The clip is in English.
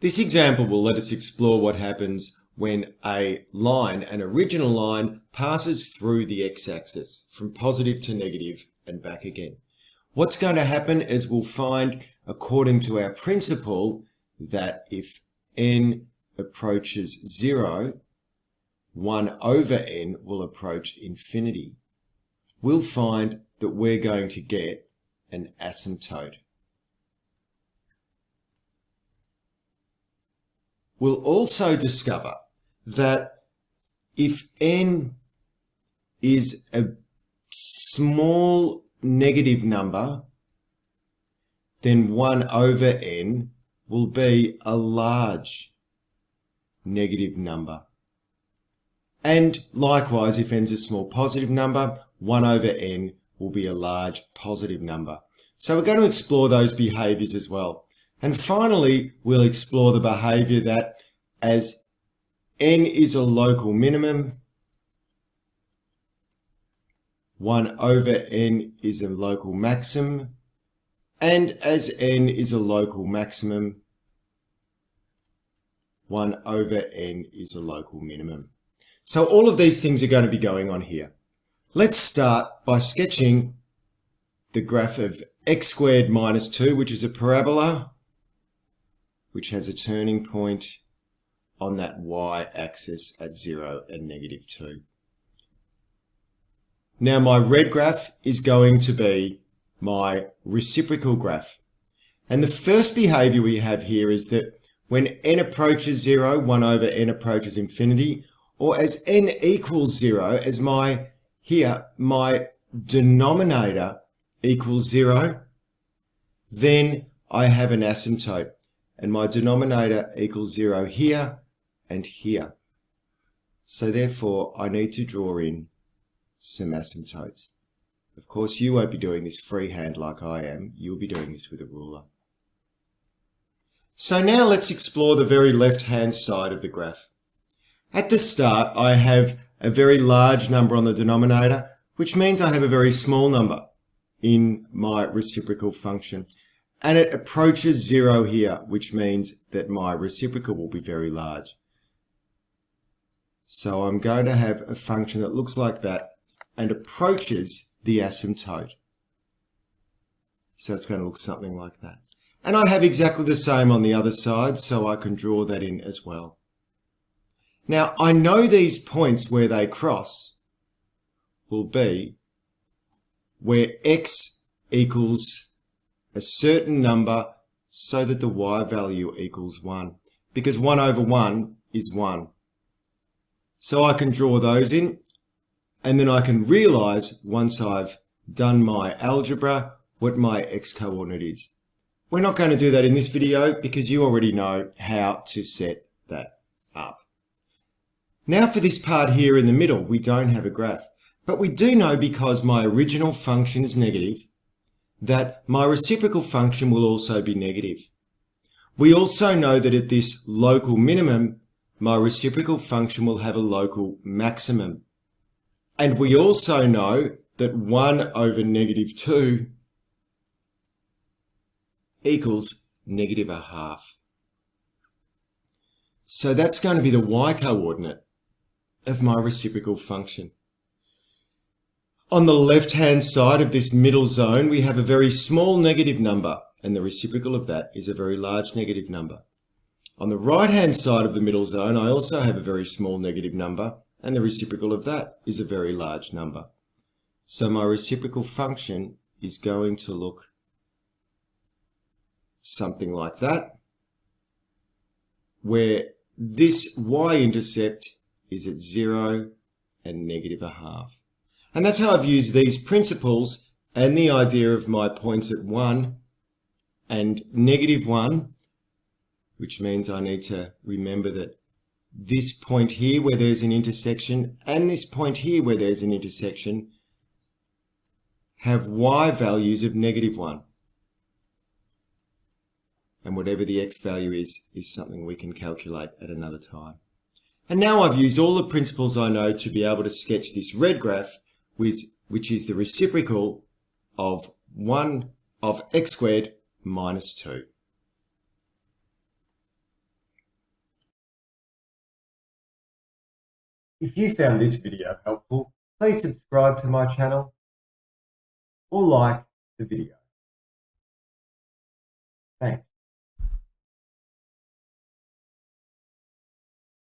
This example will let us explore what happens when a line, an original line, passes through the x-axis from positive to negative and back again. What's going to happen is we'll find, according to our principle, that if n approaches 0, 1 over n will approach infinity. We'll find that we're going to get an asymptote. We'll also discover that if n is a small negative number, then 1 over n will be a large negative number. And likewise, if n is a small positive number, 1 over n will be a large positive number. So we're going to explore those behaviours as well. And finally, we'll explore the behaviour that as n is a local minimum, 1 over n is a local maximum, and as n is a local maximum, 1 over n is a local minimum. So all of these things are going to be going on here. Let's start by sketching the graph of x squared minus 2, which is a parabola, which has a turning point on that y-axis at 0 and negative 2. Now my red graph is going to be my reciprocal graph. And the first behaviour we have here is that when n approaches 0, 1 over n approaches infinity, or as n equals 0, as my denominator equals 0, then I have an asymptote. And my denominator equals 0 here and here. So therefore, I need to draw in some asymptotes. Of course, you won't be doing this freehand like I am. You'll be doing this with a ruler. So now let's explore the very left-hand side of the graph. At the start, I have a very large number on the denominator, which means I have a very small number in my reciprocal function. And it approaches 0 here, which means that my reciprocal will be very large. So I'm going to have a function that looks like that and approaches the asymptote. So it's going to look something like that. And I have exactly the same on the other side, so I can draw that in as well. Now, I know these points where they cross will be where x equals a certain number so that the y value equals 1. Because 1 over 1 is 1. So I can draw those in, and then I can realise, once I've done my algebra, what my x-coordinate is. We're not going to do that in this video because you already know how to set that up. Now for this part here in the middle, we don't have a graph. But we do know, because my original function is negative, that my reciprocal function will also be negative. We also know that at this local minimum, my reciprocal function will have a local maximum. And we also know that 1 over negative 2 equals negative a half. So that's going to be the y-coordinate of my reciprocal function. On the left-hand side of this middle zone, we have a very small negative number, and the reciprocal of that is a very large negative number. On the right-hand side of the middle zone, I also have a very small negative number, and the reciprocal of that is a very large number. So my reciprocal function is going to look something like that, where this y-intercept is at 0 and negative a half. And that's how I've used these principles and the idea of my points at 1 and negative 1, which means I need to remember that this point here where there's an intersection and this point here where there's an intersection have y values of negative 1. And whatever the x value is something we can calculate at another time. And now I've used all the principles I know to be able to sketch this red graph, which is the reciprocal of 1 of x squared minus 2. If you found this video helpful, please subscribe to my channel or like the video. Thanks.